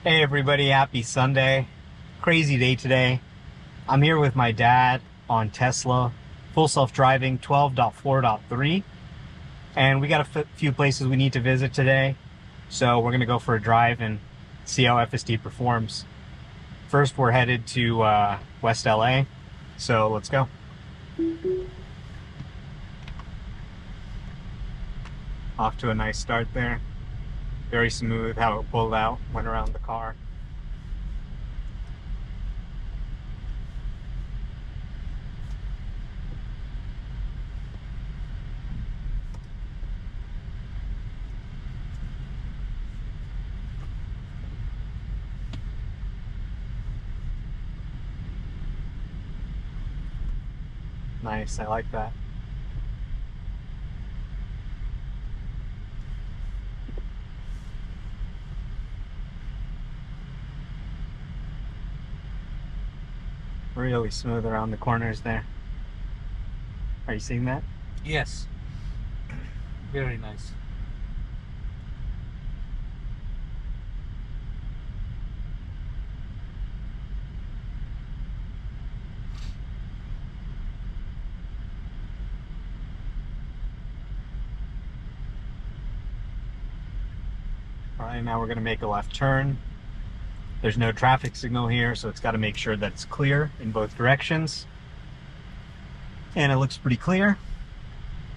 Hey everybody, happy Sunday. Crazy day today. I'm here with my dad on Tesla, full self-driving 12.4.3, and we got a few places we need to visit today. So we're gonna go for a drive and see how FSD performs. First, we're headed to West LA, so let's go. Off to a nice start there. Very smooth how it pulled out, went around the car. Nice, I like that. Really smooth around the corners there. Are you seeing that? Yes, very nice. All right, now we're going to make a left turn. There's no traffic signal here, so it's got to make sure that it's clear in both directions. And it looks pretty clear.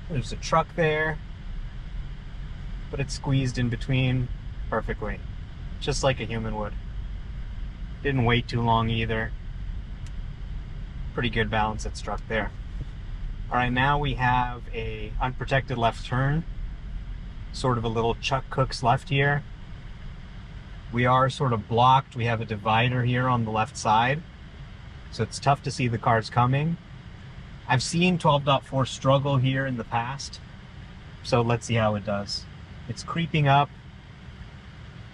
There's a truck there, but it's squeezed in between perfectly, just like a human would. Didn't wait too long either. Pretty good balance that struck there. All right, now we have a unprotected left turn, sort of a little Chuck Cook's left here. We are sort of blocked. We have a divider here on the left side, so it's tough to see the cars coming. I've seen 12.4 struggle here in the past, so let's see how it does. It's creeping up.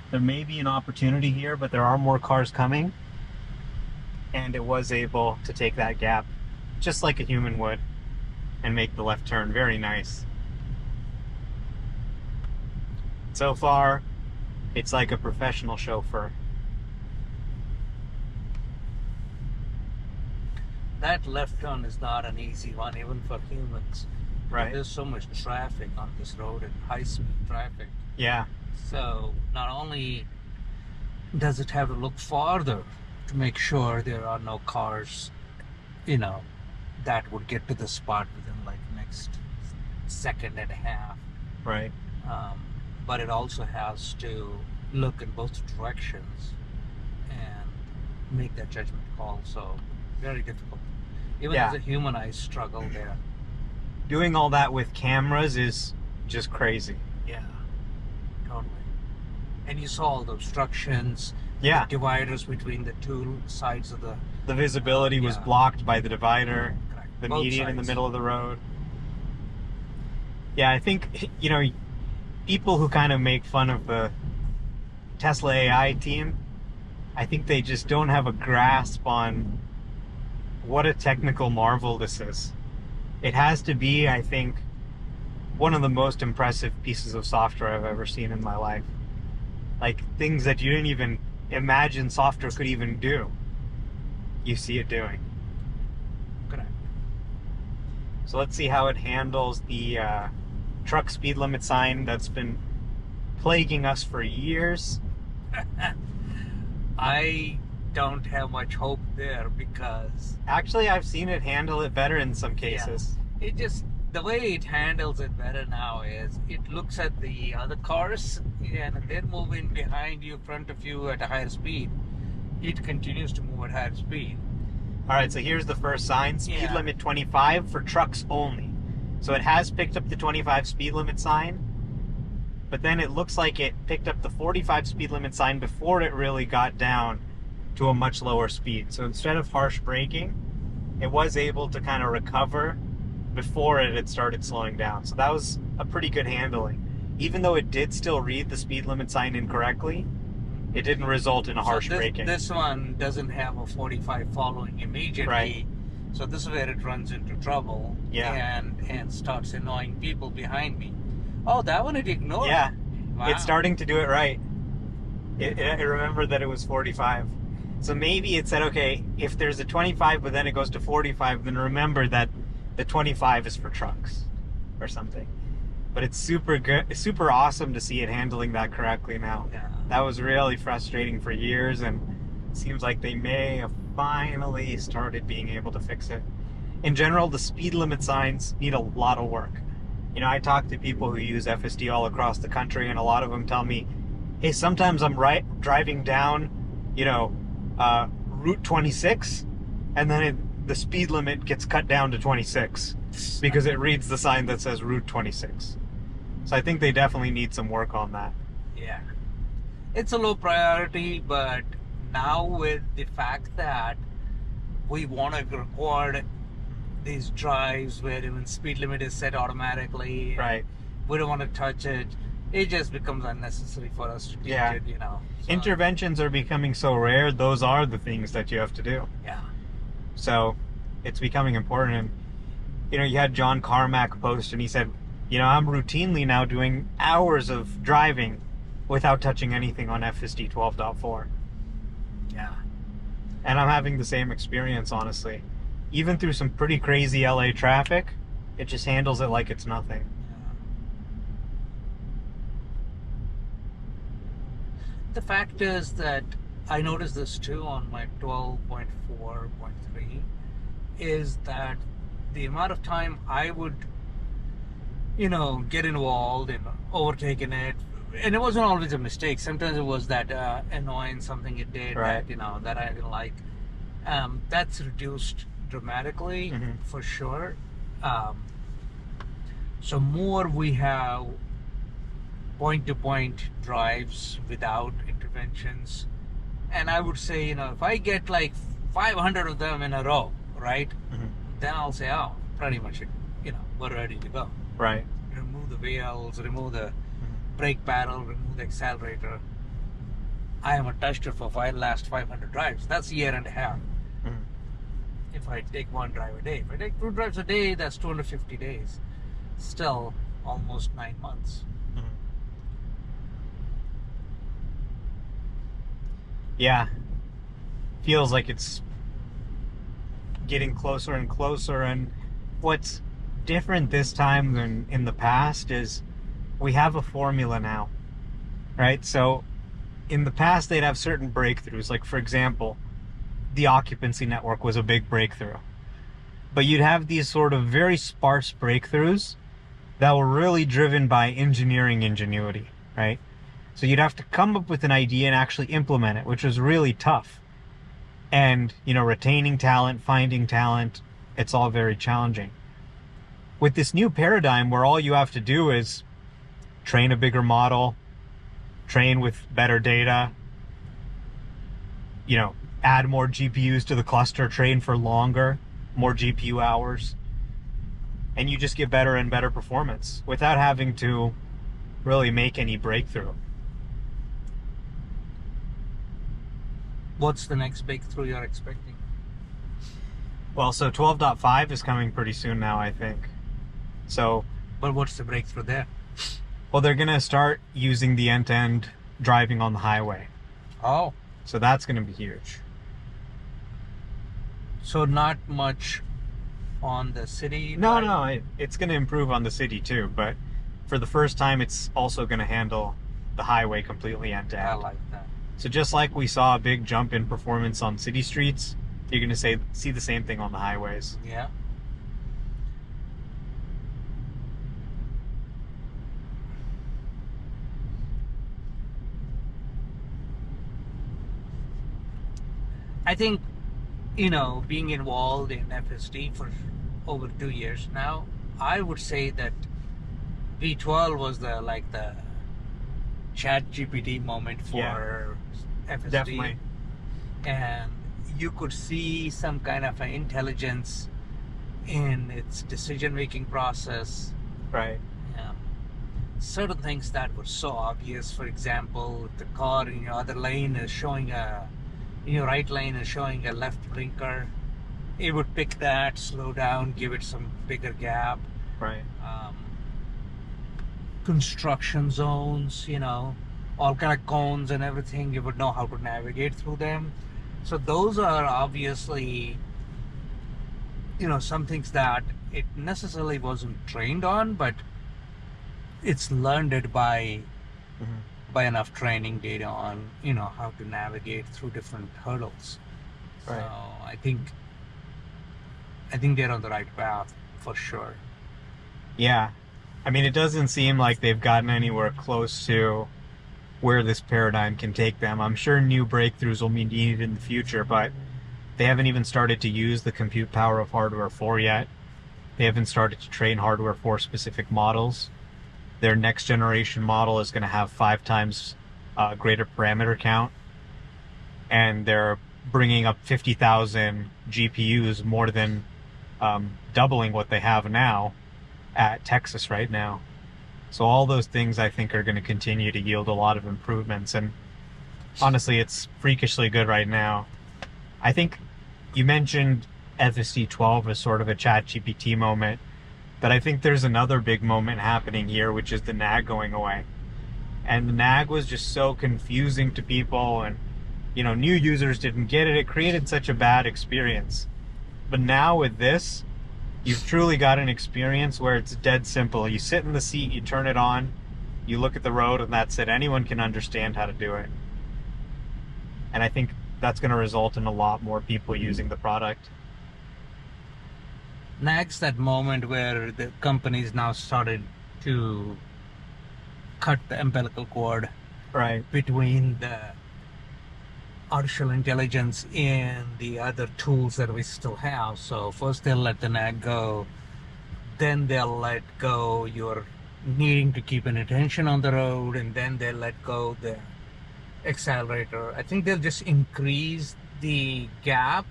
There may be an opportunity here, but there are more cars coming, and it was able to take that gap just like a human would and make the left turn. Very nice. So far, it's like a professional chauffeur. That left turn is not an easy one, even for humans. Right. There's so much traffic on this road and high-speed traffic. Yeah. So not only does it have to look farther to make sure there are no cars, that would get to the spot within like next second and a half. Right. But it also has to look in both directions and make that judgment call. So very difficult. Even Yeah. as a human, I struggle there. Doing all that with cameras is just crazy. Yeah, totally. And you saw all the obstructions, Yeah. the dividers between the two sides of The visibility was yeah. blocked by the divider, Correct. the Both median in the sides. middle of the road. Yeah, I think, people who kind of make fun of the Tesla AI team, I think they just don't have a grasp on what a technical marvel this is. It has to be, I think, one of the most impressive pieces of software I've ever seen in my life. Like things that you didn't even imagine software could even do, you see it doing. Correct. So let's see how it handles the truck speed limit sign that's been plaguing us for years. I don't have much hope there because Actually, I've seen it handle it better in some cases. the way it handles it better now is it looks at the other cars and they're moving behind you, front of you at a higher speed. It continues to move at higher speed. All right, so here's the first sign, speed limit 25 for trucks only. So it has picked up the 25 speed limit sign, but then it looks like it picked up the 45 speed limit sign before it really got down to a much lower speed. So instead of harsh braking, it was able to kind of recover before it had started slowing down. So that was a pretty good handling. Even though it did still read the speed limit sign incorrectly, it didn't result in a harsh braking. This one doesn't have a 45 following immediately. Right. So this is where it runs into trouble. Yeah. And starts annoying people behind me. Oh, that one it ignored. Yeah. Wow. It's starting to do it right. I remember that it was 45. So maybe it said, okay, if there's a 25, but then it goes to 45, then remember that the 25 is for trucks or something. But it's super good, it's super awesome to see it handling that correctly now. Yeah. That was really frustrating for years, and it seems like they may have finally started being able to fix it. In general, the speed limit signs need a lot of work. You know, I talk to people who use FSD all across the country, and a lot of them tell me, hey, sometimes I'm driving down, you know, Route 26, and then the speed limit gets cut down to 26 because it reads the sign that says Route 26. So I think they definitely need some work on that. Yeah. It's a low priority, but now with the fact that we want to record these drives where even speed limit is set automatically, Right. we don't want to touch it, it just becomes unnecessary for us to teach it, you know. So, Interventions are becoming so rare, those are the things that you have to do. yeah. So it's becoming important. And, you know, you had John Carmack post, and he said, you know, I'm routinely now doing hours of driving without touching anything on FSD 12.4. Yeah. And I'm having the same experience, honestly. Even through some pretty crazy LA traffic, it just handles it like it's nothing. The fact is that I noticed this too on my 12.4.3 is that the amount of time I would, you know, get involved in overtaking it, and it wasn't always a mistake. Sometimes it was that annoying something it did Right. that, you know, that I didn't like. That's reduced dramatically for sure. So more we have point-to-point drives without interventions, and I would say, you know, if I get like 500 of them in a row, right, then I'll say, oh, pretty much, you know, we're ready to go. Right. Remove the wheels, remove the brake pedal, remove the accelerator. I am a tester for last 500 drives. That's a year and a half. If I take one drive a day. If I take 2 drives a day, that's 250 days. Still almost 9 months. Yeah. Feels like it's getting closer and closer. And what's different this time than in the past is we have a formula now, right? So in the past, they'd have certain breakthroughs. Like, for example, the occupancy network was a big breakthrough. But you'd have these sort of very sparse breakthroughs that were really driven by engineering ingenuity, right? So you'd have to come up with an idea and actually implement it, which was really tough. And, you know, retaining talent, finding talent, it's all very challenging. With this new paradigm where all you have to do is train a bigger model, train with better data, you know, add more GPUs to the cluster, train for longer, more GPU hours, and you just get better and better performance without having to really make any breakthrough. What's the next breakthrough you're expecting? Well, so 12.5 is coming pretty soon now, I think. So, But what's the breakthrough there? well, they're going to start using the end-to-end driving on the highway. Oh. So that's going to be huge. So not much on the city? No, it's going to improve on the city too, but for the first time, it's also going to handle the highway completely end-to-end. I like that. So just like we saw a big jump in performance on city streets, you're going to see the same thing on the highways. Yeah. I think, you know, being involved in FSD for over 2 years now, I would say that V12 was the chat GPT moment for FSD. Definitely. And you could see some kind of an intelligence in its decision-making process. Right. Yeah. Certain things that were so obvious. For example, the car in your other lane is showing in your right lane is showing a left blinker. It would pick that, slow down, give it some bigger gap. Right. Construction zones, you know, all kind of cones and everything. You would know how to navigate through them. So those are obviously, some things that it necessarily wasn't trained on, but it's learned it by enough training data on how to navigate through different hurdles. Right. So I think they're on the right path for sure. Yeah. I mean, it doesn't seem like they've gotten anywhere close to where this paradigm can take them. I'm sure new breakthroughs will be needed in the future, but they haven't even started to use the compute power of hardware 4 yet. They haven't started to train hardware 4 specific models. Their next generation model is going to have 5 times greater parameter count, and they're bringing up 50,000 GPUs, more than doubling what they have now at Texas right now. So all those things I think are going to continue to yield a lot of improvements, and honestly, it's freakishly good right now. I think you mentioned FSD 12 as sort of a ChatGPT moment, but I think there's another big moment happening here, which is the nag going away. And the nag was just so confusing to people, and new users didn't get it. It created such a bad experience. But now with this, you've truly got an experience where it's dead simple. You sit in the seat, you turn it on, you look at the road, and that's it. Anyone can understand how to do it. And I think that's going to result in a lot more people using the product. Next, that moment where the companies now started to cut the umbilical cord between the artificial intelligence and the other tools that we still have. So first they'll let the nag go, then they'll let go your needing to keep an attention on the road, and then they'll let go the accelerator. I think they'll just increase the gap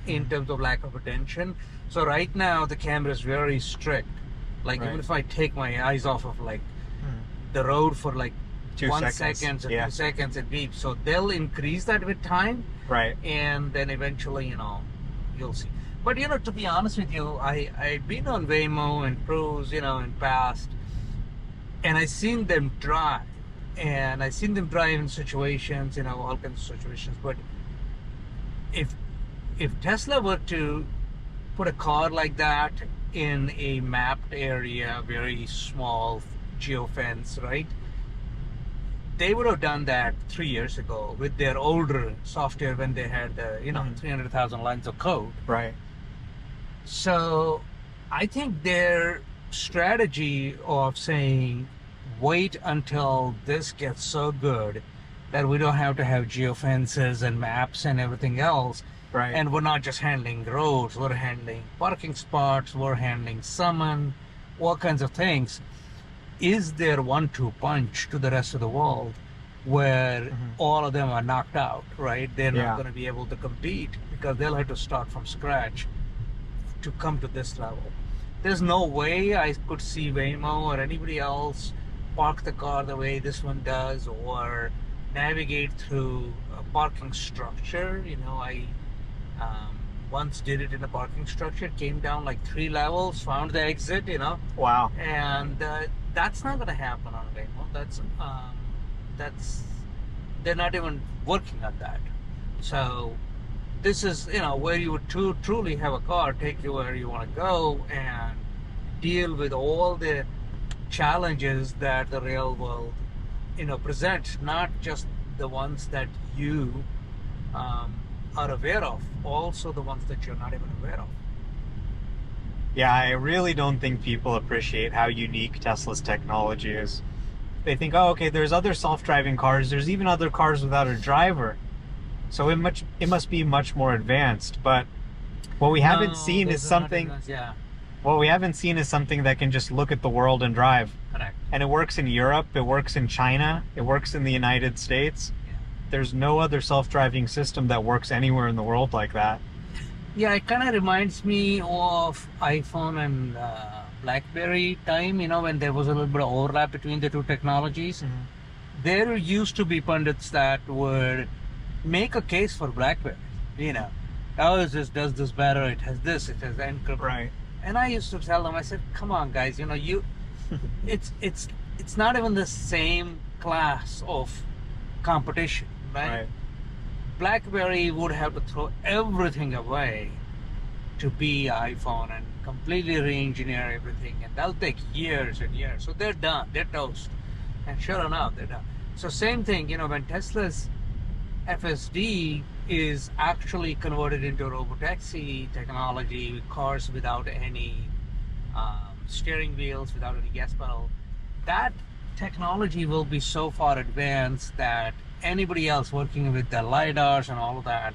in terms of lack of attention. So right now the camera is very strict. Like even if I take my eyes off of the road for 1 second or 2 seconds, it beeps. So they'll increase that with time. Right. And then eventually, you'll see. But to be honest with you, I've been on Waymo and Cruise, in past, and I've seen them drive. And I've seen them drive in situations, all kinds of situations. But if Tesla were to put a car like that in a mapped area, very small geofence, right? They would have done that 3 years ago with their older software when they had the 300,000 lines of code. Right. So I think their strategy of saying wait until this gets so good that we don't have to have geofences and maps and everything else. Right. And we're not just handling roads, we're handling parking spots, we're handling summon, all kinds of things. Is there 1-2 punch to the rest of the world where all of them are knocked out, right? They're not going to be able to compete because they'll have to start from scratch to come to this level. There's no way I could see Waymo or anybody else park the car the way this one does, or navigate through a parking structure. I once did it in a parking structure, came down 3 levels, found the exit, Wow. And that's not going to happen on Waymo. That's they're not even working at that. So this is where you would truly have a car take you where you want to go and deal with all the challenges that the real world present, not just the ones that you are aware of, also the ones that you're not even aware of. Yeah, I really don't think people appreciate how unique Tesla's technology is. They think, oh, okay, there's other self-driving cars, there's even other cars without a driver, so it must be much more advanced. But what we haven't seen is something. What we haven't seen is something that can just look at the world and drive. Correct. And it works in Europe, it works in China, it works in the United States. Yeah. There's no other self-driving system that works anywhere in the world like that. Yeah, it kind of reminds me of iPhone and BlackBerry time, when there was a little bit of overlap between the two technologies. There used to be pundits that would make a case for BlackBerry. Oh, this does this better, it has this, it has encryption. Right. And I used to tell them, I said, come on guys, it's not even the same class of competition, right? BlackBerry would have to throw everything away to be iPhone and completely re-engineer everything, and that'll take years and years. So they're done, they're toast. And sure enough, they're done. So same thing, when Tesla's FSD is actually converted into robotaxi technology with cars without any steering wheels, without any gas pedal, that technology will be so far advanced that anybody else working with the lidars and all of that,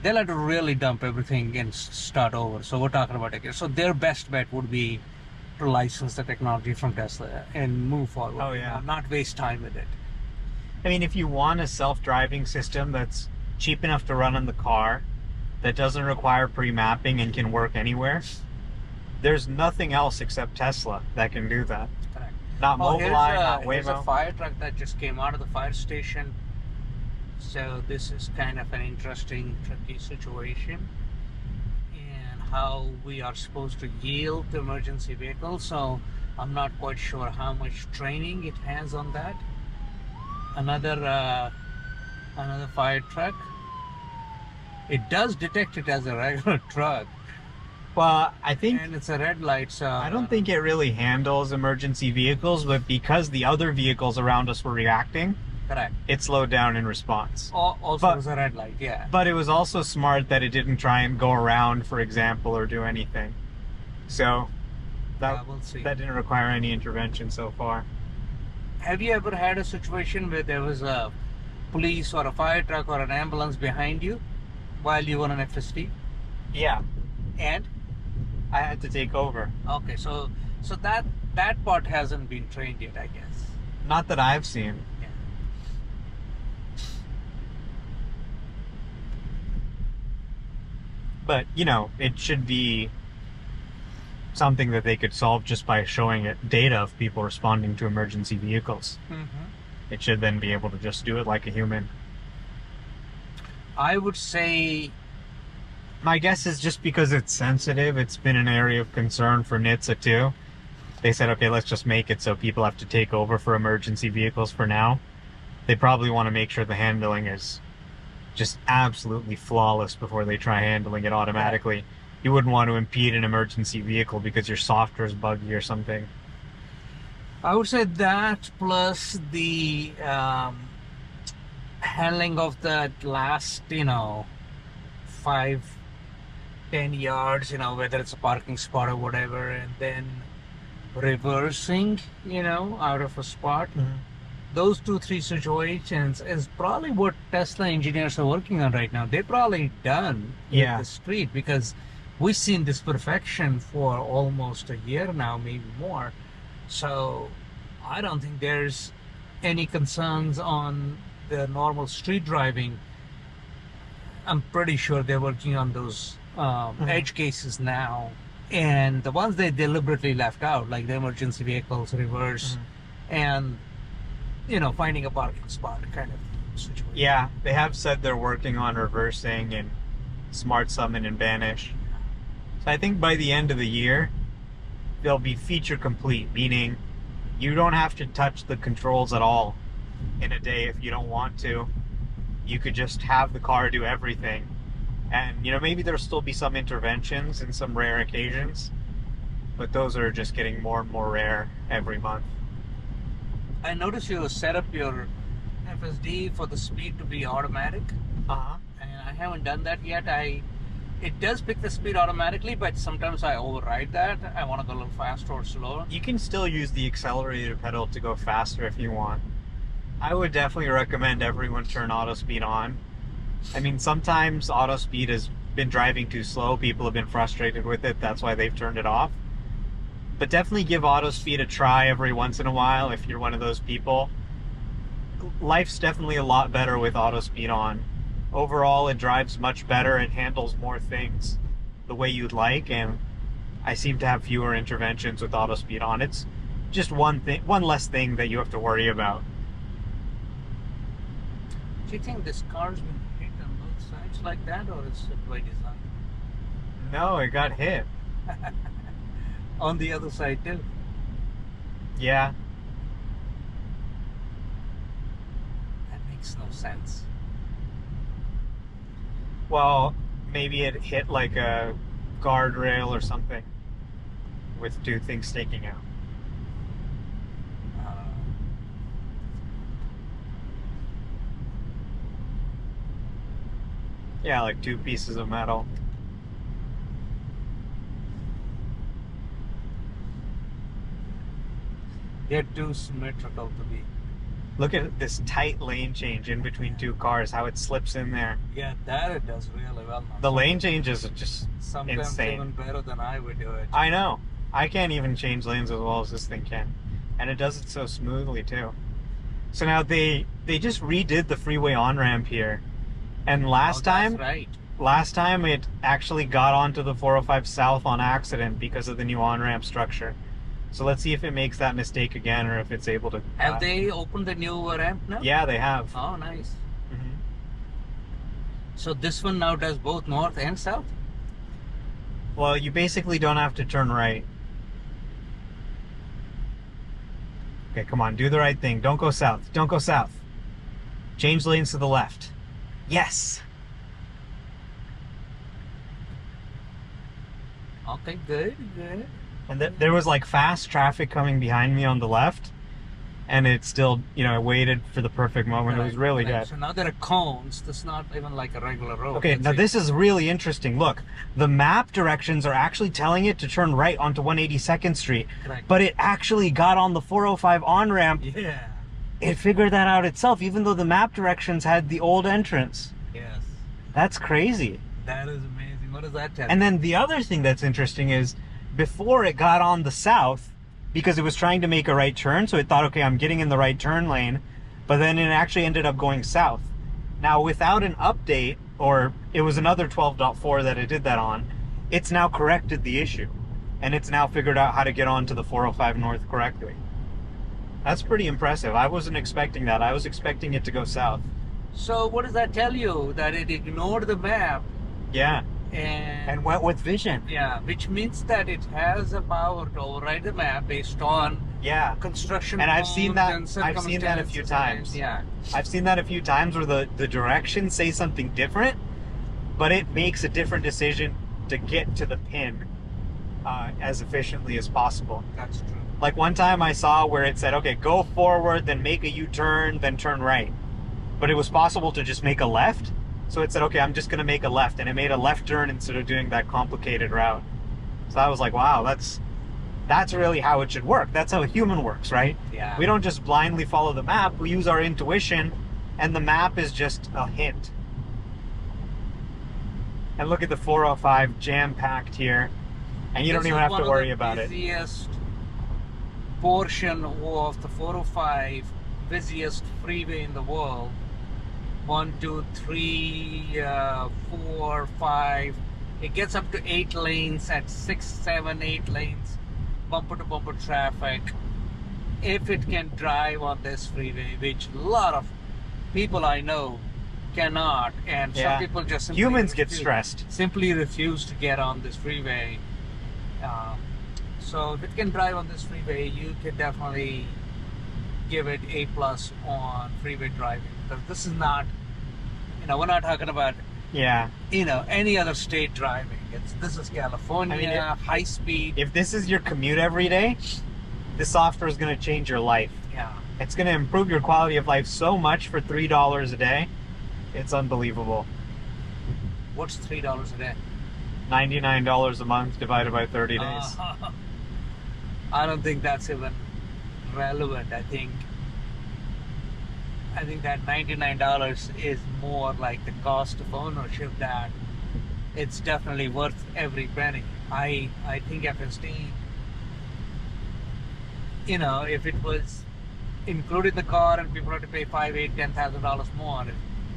they'll have to really dump everything and start over. So we're talking about it. So their best bet would be to license the technology from Tesla and move forward. Oh, yeah. Not waste time with it. I mean, if you want a self-driving system that's cheap enough to run on the car, that doesn't require pre-mapping and can work anywhere, there's nothing else except Tesla that can do that. Correct. Not Mobileye, not Here's a Waymo. fire truck that just came out of the fire station. So this is kind of an interesting, tricky situation, and how we are supposed to yield to emergency vehicles. So I'm not quite sure how much training it has on that. Another fire truck. It does detect it as a regular truck, Well, I think and it's a red light. So I don't think it really handles emergency vehicles, but because the other vehicles around us were reacting, correct. it slowed down in response. Also, But- it was a red light. Yeah. But it was also smart that it didn't try and go around, for example, or do anything. So Yeah, we'll see. that didn't require any intervention so far. Have you ever had a situation where there was a police or a fire truck or an ambulance behind you while you were on FSD? Yeah, And I had to take over. okay, so that part hasn't been trained yet, I guess. Not that I've seen. Yeah. But, it should be something that they could solve just by showing it data of people responding to emergency vehicles. It should then be able to just do it like a human. I would say My guess is just because it's sensitive, it's been an area of concern for NHTSA too. They said, okay, let's just make it so people have to take over for emergency vehicles for now. They probably want to make sure the handling is just absolutely flawless before they try handling it automatically. You wouldn't want to impede an emergency vehicle because your software is buggy or something. I would say that plus the handling of that last 5-10 yards, whether it's a parking spot or whatever, and then reversing out of a spot. Those 2-3 situations is probably what Tesla engineers are working on right now. They're probably done Yeah. with the street, because we've seen this perfection for almost a year now, maybe more. So I don't think there's any concerns on the normal street driving. I'm pretty sure they're working on those edge cases now, and the ones they deliberately left out, like the emergency vehicles, reverse, and finding a parking spot kind of situation. Yeah, they have said they're working on reversing and smart summon and banish. So I think by the end of the year, they'll be feature complete, meaning you don't have to touch the controls at all in a day if you don't want to. You could just have the car do everything. And, maybe there'll still be some interventions in some rare occasions, but those are just getting more and more rare every month. I noticed you set up your FSD for the speed to be automatic, Uh-huh. and I haven't done that yet. It does pick the speed automatically, but sometimes I override that. I want to go a little faster or slower. You can still use the accelerator pedal to go faster if you want. I would definitely recommend everyone turn auto speed on. I mean, sometimes auto speed has been driving too slow. People have been frustrated with it. That's why they've turned it off. But definitely give auto speed a try every once in a while if you're one of those people. Life's definitely a lot better with auto speed on. Overall, it drives much better. It handles more things the way you'd like, and I seem to have fewer interventions with auto speed on. It's just one less thing that you have to worry about. Do you think this car's been hit on both sides like that, or is it by design? No, it got hit. On the other side too. Yeah. That makes no sense. Well, maybe it hit like a guardrail or something with two things sticking out. Uh, Yeah, like two pieces of metal. they're too symmetrical to be. Look at this tight lane change in between two cars, how it slips in there. Yeah, that it does really well. Now. The lane changes are just Sometimes insane. even better than I would do it. I know. I can't even change lanes as well as this thing can. And it does it so smoothly too. So now they just redid the freeway on-ramp here. And last time it actually got onto the 405 South on accident because of the new on-ramp structure. So let's see if it makes that mistake again or if it's able to... Have they opened the new ramp now? Yeah, they have. Oh, nice. Mm-hmm. So this one now does both north and south? Well, you basically don't have to turn right. Okay, come on, do the right thing. Don't go south. Don't go south. Change lanes to the left. Yes! Okay, good. And there was like fast traffic coming behind me on the left, and it still, it waited for the perfect moment. It was really good. So now there are cones. That's not even like a regular road. Okay, now this is really interesting. Look, the map directions are actually telling it to turn right onto 182nd Street, Correct. but it actually got on the 405 on-ramp. Yeah. It figured that out itself, even though the map directions had the old entrance. Yes. That's crazy. That is amazing. What does that tell you? And then the other thing that's interesting is, before it got on the south, because it was trying to make a right turn, so it thought, okay, I'm getting in the right turn lane, but then it actually ended up going south. Now, without an update, or it was another 12.4 that it did that on, it's now corrected the issue, and it's now figured out how to get onto the 405 North correctly. That's pretty impressive. I wasn't expecting that. I was expecting it to go south. So what does that tell you? That it ignored the map Yeah. and And went with vision. yeah, which means that it has a power to override the map based on Yeah. construction. And I've seen that. and I've seen that a few circumstances times. Yeah. I've seen that a few times where the directions say something different, but it makes a different decision to get to the pin as efficiently as possible. That's true. Like one time I saw where it said, okay, go forward, then make a U-turn, then turn right. But it was possible to just make a left. So it said, okay, I'm just going to make a left. And it made a left turn instead of doing that complicated route. So I was like, wow, that's really how it should work. That's how a human works, right? Yeah. We don't just blindly follow the map. We use our intuition, and the map is just a hint. And look at the 405 jam-packed here. And you don't even have to worry about it. This is one of the busiest portion of the 405, busiest freeway in the world. 1, 2, 3, 4, 5. It gets up to 8 lanes at 6, 7, 8 lanes, bumper to bumper traffic. If it can drive on this freeway, which a lot of people I know cannot, and some people just simply humans get stressed. Simply refuse to get on this freeway. So if it can drive on this freeway, you can definitely give it A+ on freeway driving. Because this is not, we're not talking about, any other state driving. This is California, high speed. If this is your commute every day, this software is going to change your life. Yeah. It's going to improve your quality of life so much for $3 a day. It's unbelievable. What's $3 a day? $99 a month divided by 30 days. I don't think that's even relevant. I think that $99 is more like the cost of ownership, that it's definitely worth every penny. I think FSD, if it was included the car and people had to pay $5,000, $8,000, $10,000 more,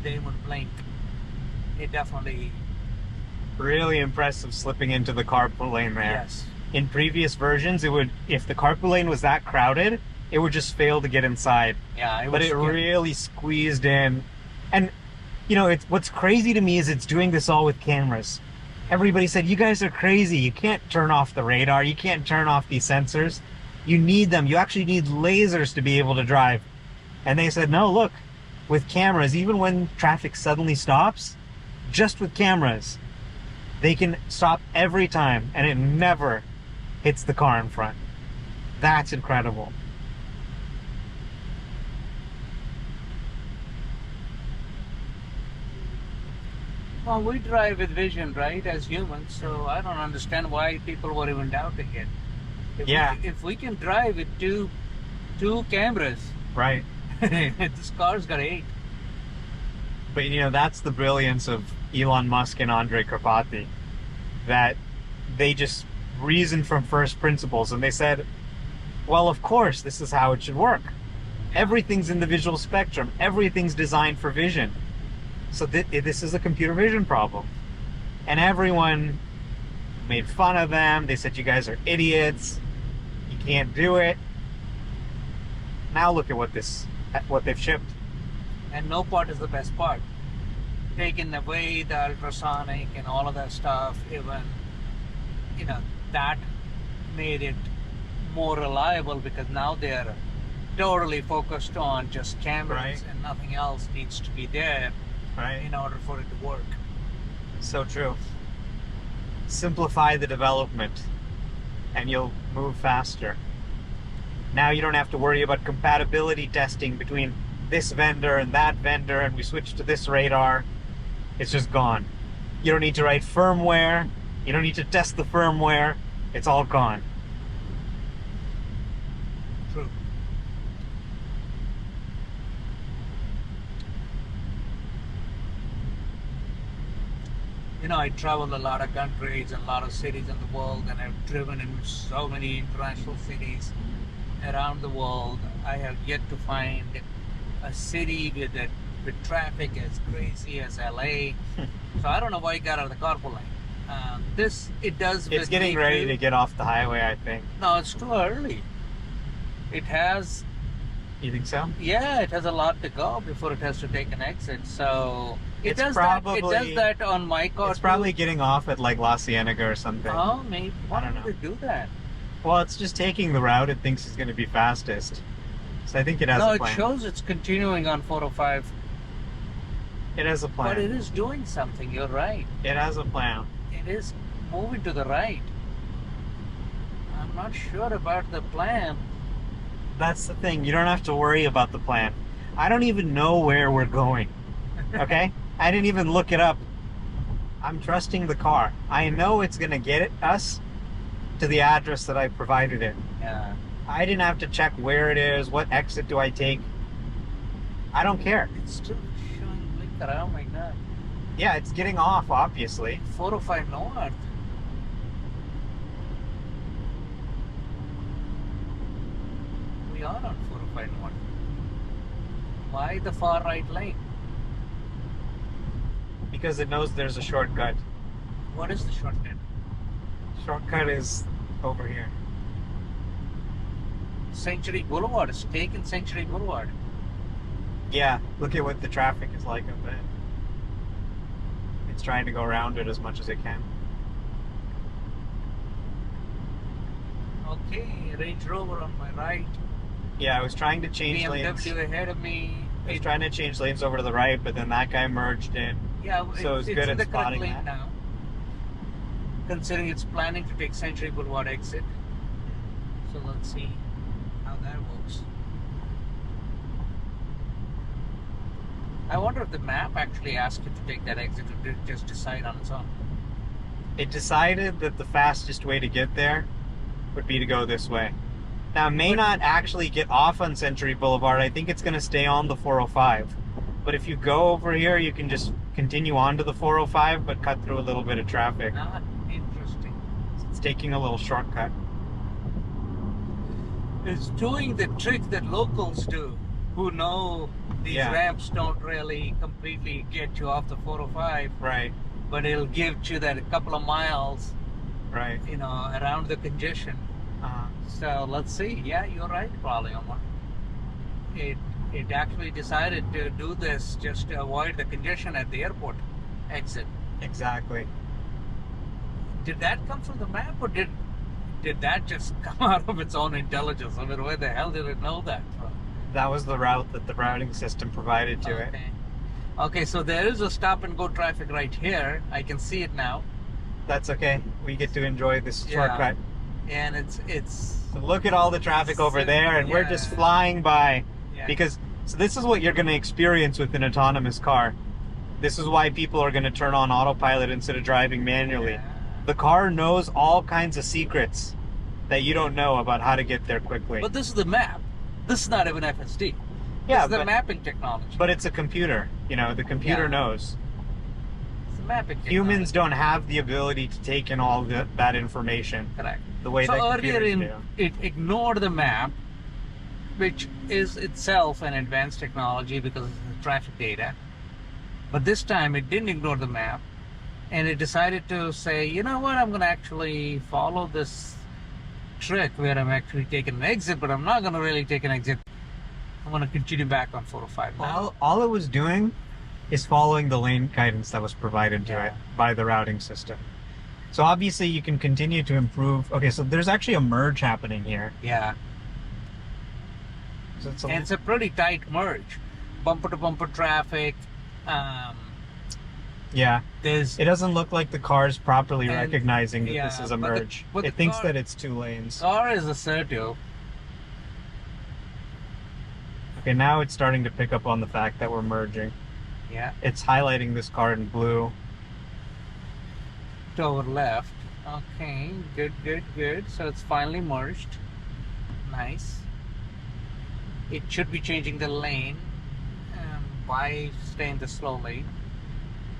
they would blink. It definitely... Really impressive slipping into the carpool lane there. Yes. In previous versions, it would, if the carpool lane was that crowded, it would just fail to get inside. Yeah, but it really squeezed in. And, what's crazy to me is it's doing this all with cameras. Everybody said, you guys are crazy. You can't turn off the radar. You can't turn off these sensors. You need them. You actually need lasers to be able to drive. And they said, no, look, with cameras, even when traffic suddenly stops, just with cameras, they can stop every time and it never hits the car in front. That's incredible. Well, we drive with vision, right, as humans, so I don't understand why people were even doubting it. Yeah. If we can drive with two cameras, Right. this car's got 8. But that's the brilliance of Elon Musk and Andrei Karpathy, that they just reasoned from first principles and they said, well, of course, this is how it should work. Everything's in the visual spectrum. Everything's designed for vision. So this is a computer vision problem. And everyone made fun of them. They said, you guys are idiots. You can't do it. Now look at what they've shipped. And no part is the best part. Taking away the ultrasonic and all of that stuff, even, that made it more reliable because now they're totally focused on just cameras, right, and nothing else needs to be there, right, in order for it to work. So true. Simplify the development and you'll move faster. Now you don't have to worry about compatibility testing between this vendor and that vendor, and we switch to this radar. It's just gone. You don't need to write firmware. You don't need to test the firmware. It's all gone. True. I travel a lot of countries and a lot of cities in the world, and I've driven in so many international cities around the world. I have yet to find a city with traffic as crazy as LA. So I don't know why you got out of the carpool lane. It's getting ready to get off the highway, I think. No, it's too early. It has. You think so? Yeah, it has a lot to go before it has to take an exit. So it does that on my car. It's probably getting off at like La Cienega or something. Oh, maybe. Why don't would it do that? Well, it's just taking the route it thinks is going to be fastest. So I think it has a plan. No, it shows it's continuing on 405. It has a plan. But it is doing something, you're right. It has a plan. It is moving to the right. I'm not sure about the plan. That's the thing. You don't have to worry about the plan. I don't even know where we're going. Okay? I didn't even look it up. I'm trusting the car. I know it's going to get us to the address that I provided it. Yeah. I didn't have to check where it is, what exit do I take. I don't care. It's still showing blinker. Oh my god. Yeah, it's getting off, obviously. 405 north. We are on 405 north. Why the far right lane? Because it knows there's a shortcut. What is the shortcut? Shortcut is over here. Century Boulevard. It's taken Century Boulevard. Yeah, look at what the traffic is like up there. It's trying to go around it as much as it can. Okay, Range Rover on my right. Yeah, I was trying to change lanes. BMW ahead of me. I was trying to change lanes over to the right, but then that guy merged in. Yeah, so it's good in at the correct spotting lane that. now. Considering it's planning to take Century Boulevard exit. So let's see how that works. I wonder if the map actually asked it to take that exit, or did it just decide on its own? It decided that the fastest way to get there would be to go this way. Now, it may not actually get off on Century Boulevard. I think it's going to stay on the 405. But if you go over here, you can just continue on to the 405, but cut through a little bit of traffic. Ah, interesting. It's taking a little shortcut. It's doing the trick that locals do, who know these ramps don't really completely get you off the 405. Right. But it'll give you that a couple of miles, right, around the congestion. So let's see. Yeah, you're right, probably, Omar. It actually decided to do this just to avoid the congestion at the airport exit. Exactly. Did that come from the map, or did that just come out of its own intelligence? I mean, where the hell did it know that from? That was the route that the routing system provided to it. Okay. Okay, so there is a stop and go traffic right here. I can see it now. That's okay. We get to enjoy this Yeah. shortcut. And it's So look at all the traffic over there, and we're just Yeah. flying by. Yeah. Because, so this is what you're going to experience with an autonomous car. This is why people are going to turn on autopilot instead of driving manually. Yeah. The car knows all kinds of secrets that you don't know about how to get there quickly. But this is the map. This is not even FSD. Yeah, This is the mapping technology. but it's a computer. You know, the computer Yeah. knows. It's the mapping technology. Humans don't have the ability to take in all that information Correct. the way So that earlier computers do. it ignored the map, which is itself an advanced technology because of the traffic data. But this time it didn't ignore the map, and it decided to say, you know what, I'm going to actually follow this trick where I'm actually taking an exit, but I'm not going to really take an exit. I'm going to continue back on 405 now. All it was doing is following the lane guidance that was provided to Yeah. it by the routing system. So obviously you can continue to improve. Okay, so there's actually a merge happening here. Yeah. So it's And it's a pretty tight merge. Bumper to bumper traffic. yeah. There's It doesn't look like the car's properly And- recognizing that this yeah, is a but the- merge. but the It thinks car- that it's two lanes. car is assertive. Okay, now it's starting to pick up on the fact that we're merging. Yeah. It's highlighting this car in blue. To our left. Okay, good, good, good. So it's finally merged. Nice. It should be changing the lane. Why stay in the slow lane?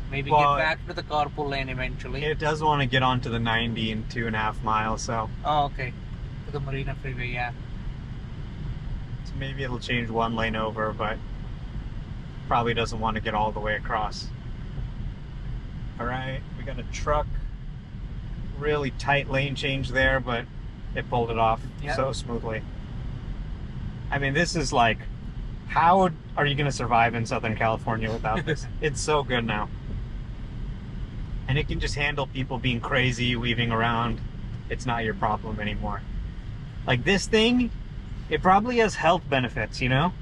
Maybe Well, get back to the carpool lane eventually. It does want to get onto the 90 in 2.5 miles, so Oh, okay. To the Marina Freeway, yeah. maybe it'll change one lane over, but probably doesn't want to get all the way across. All right, we got a truck. Really tight lane change there, but it pulled it off Yep. so smoothly. I mean, this is like, how are you going to survive in Southern California without this? It's so good now. And it can just handle people being crazy, weaving around. It's not your problem anymore. Like this thing, it probably has health benefits, you know?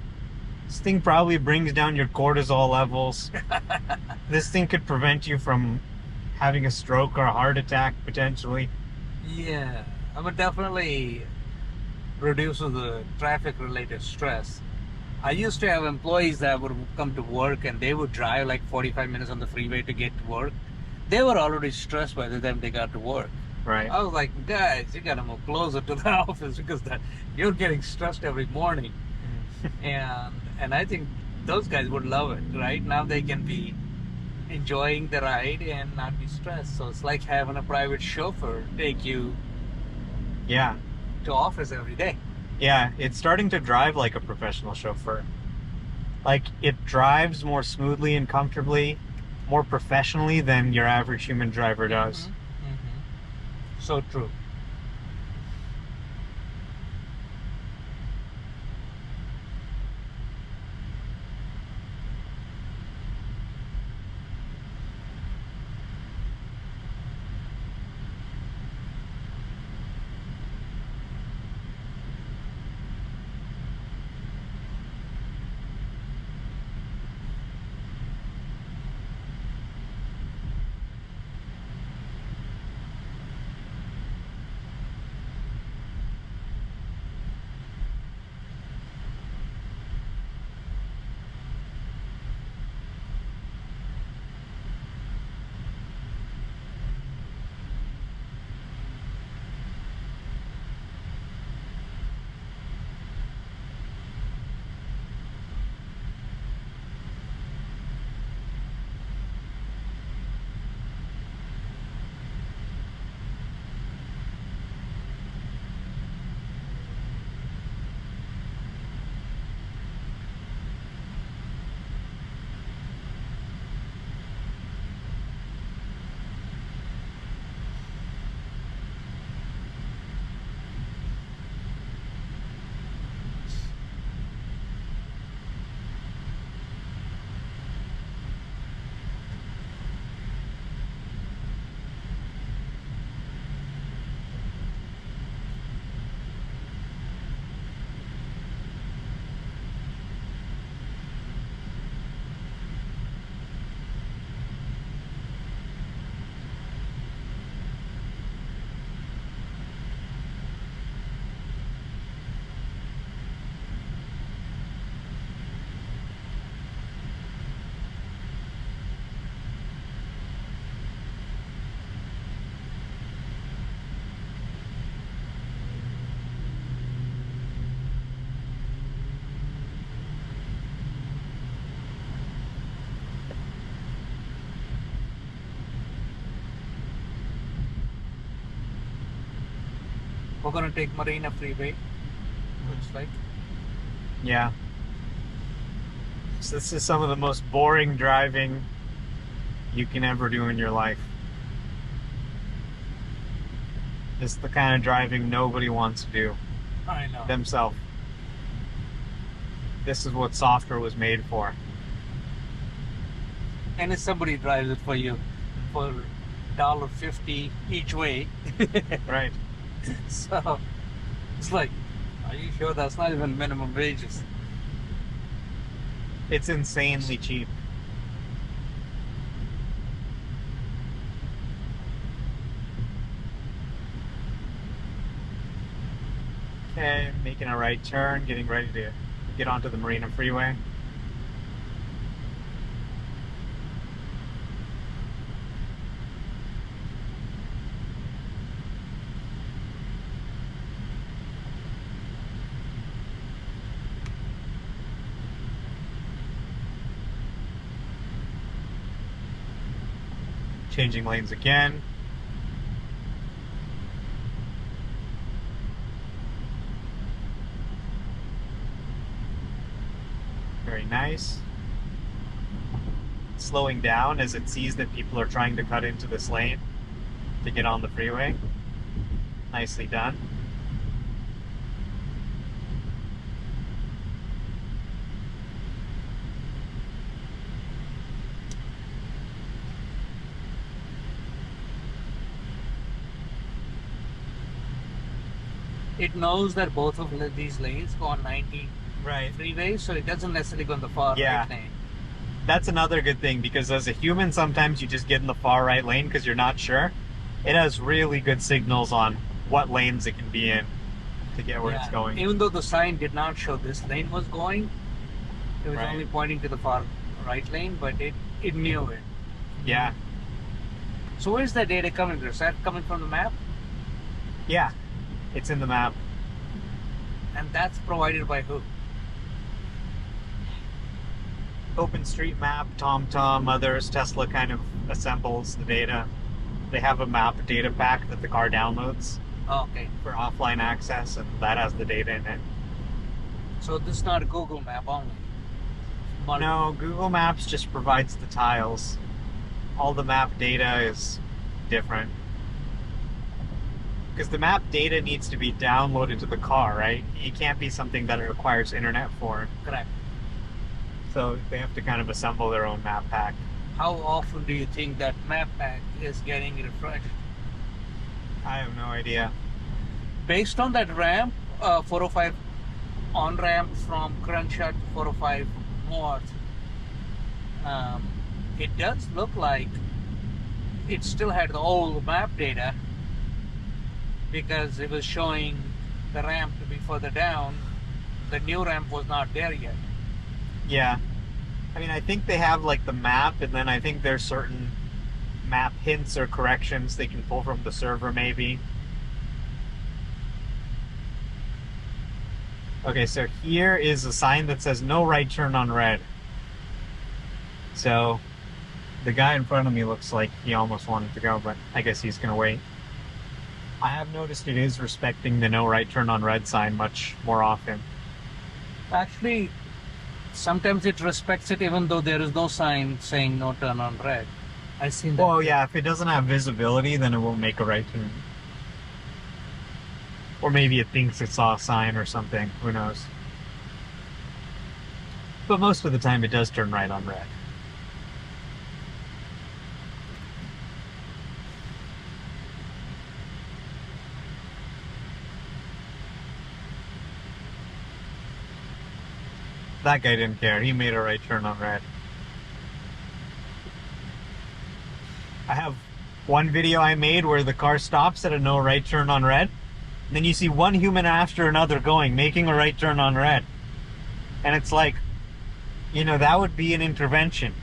This thing probably brings down your cortisol levels. This thing could prevent you from having a stroke or a heart attack, potentially. Yeah. I mean, definitely reduces the traffic-related stress. I used to have employees that would come to work and they would drive like 45 minutes on the freeway to get to work. They were already stressed by the time they got to work. Right. I was like, guys, you gotta move closer to the office because you're getting stressed every morning. And I think those guys would love it, right? Now they can be enjoying the ride and not be stressed. So it's like having a private chauffeur take you Yeah. to office every day. Yeah, it's starting to drive like a professional chauffeur. Like, it drives more smoothly and comfortably, more professionally than your average human driver does. So true. We're gonna take Marina Freeway. Looks like. Yeah. So this is some of the most boring driving you can ever do in your life. This is the kind of driving nobody wants to do I know. themselves. This is what software was made for. And if somebody drives it for you for $1.50 each way, Right. so it's like, are you sure that's not even minimum wages? It's insanely cheap. Okay, making a right turn, getting ready to get onto the Marina Freeway. Changing lanes again. Very nice. Slowing down as it sees that people are trying to cut into this lane to get on the freeway. Nicely done. It knows that both of these lanes go on 90 Right. freeway, so it doesn't necessarily go in the far Yeah. right lane. That's another good thing, because as a human, sometimes you just get in the far right lane because you're not sure. It has really good signals on what lanes it can be in to get where it's going. Even though the sign did not show this lane was going, it was Right. only pointing to the far right lane, but it knew it. Yeah. So where's that data coming from? Is that coming from the map? Yeah. It's in the map. And that's provided by who? OpenStreetMap, TomTom, others. Tesla kind of assembles the data. They have a map data pack that the car downloads Oh, okay. for offline access, and that has the data in it. So this is not a Google map only. No, Google Maps just provides the tiles. All the map data is different. Because the map data needs to be downloaded to the car, right? It can't be something that it requires internet for. Correct. So they have to kind of assemble their own map pack. How often do you think that map pack is getting refreshed? I have no idea. Based on that ramp, 405 on ramp from Crenshaw to 405 north, it does look like it still had the old map data because it was showing the ramp to be further down. The new ramp was not there yet. Yeah. I mean, I think they have like the map, and then I think there's certain map hints or corrections they can pull from the server, maybe. Okay, so here is a sign that says no right turn on red. So the guy in front of me looks like he almost wanted to go, but I guess he's gonna wait. I have noticed it is respecting the no right turn on red sign much more often. Actually, sometimes it respects it even though there is no sign saying no turn on red. I've seen that. Well, yeah, if it doesn't have visibility, then it won't make a right turn. Or maybe it thinks it saw a sign or something. Who knows? But most of the time it does turn right on red. That guy didn't care. He made a right turn on red. I have one video I made where the car stops at a no right turn on red. And then you see one human after another going, making a right turn on red. And it's like, you know, that would be an intervention.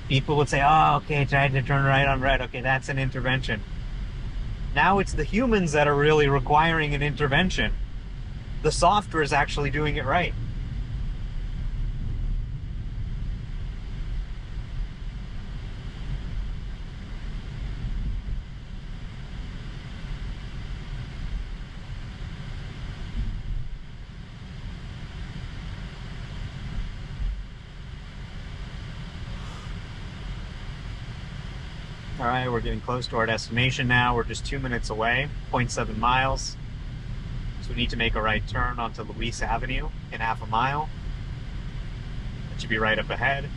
People would say, oh, okay, tried to turn right on red. Okay, that's an intervention. Now it's the humans that are really requiring an intervention. The software is actually doing it right. All right, we're getting close to our destination now. We're just 2 minutes away, 0.7 miles. So we need to make a right turn onto Luis Avenue in half a mile. That should be right up ahead.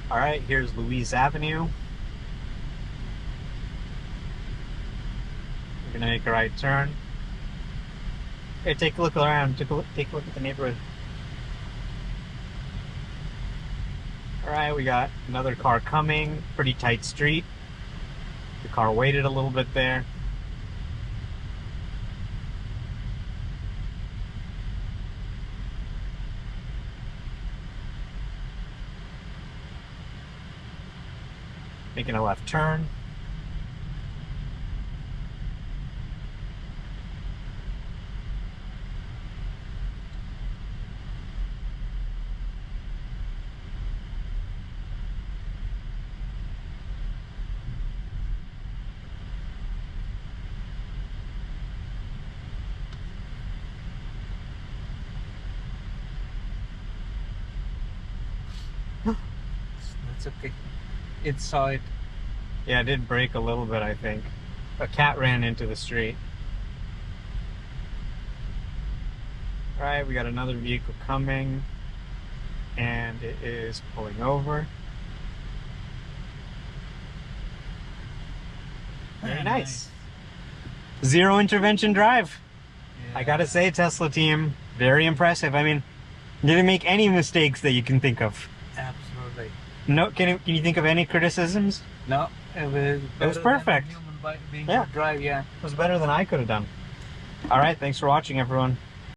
All right, here's Luis Avenue. We're gonna make a right turn. Hey, take a look around. Take a look at the neighborhood. All right, we got another car coming. Pretty tight street. The car waited a little bit there. Making a left turn. That's okay. It saw it. Yeah, it did brake a little bit, I think. A cat ran into the street. All right, we got another vehicle coming, and it is pulling over. Very nice. Zero intervention drive. Yeah. I gotta say, Tesla team, very impressive. I mean, didn't make any mistakes that you can think of. Absolutely. No, can you think of any criticisms? No, it was better perfect. than a human being Yeah. could drive, yeah. It was better than I could have done. All right, thanks for watching, everyone.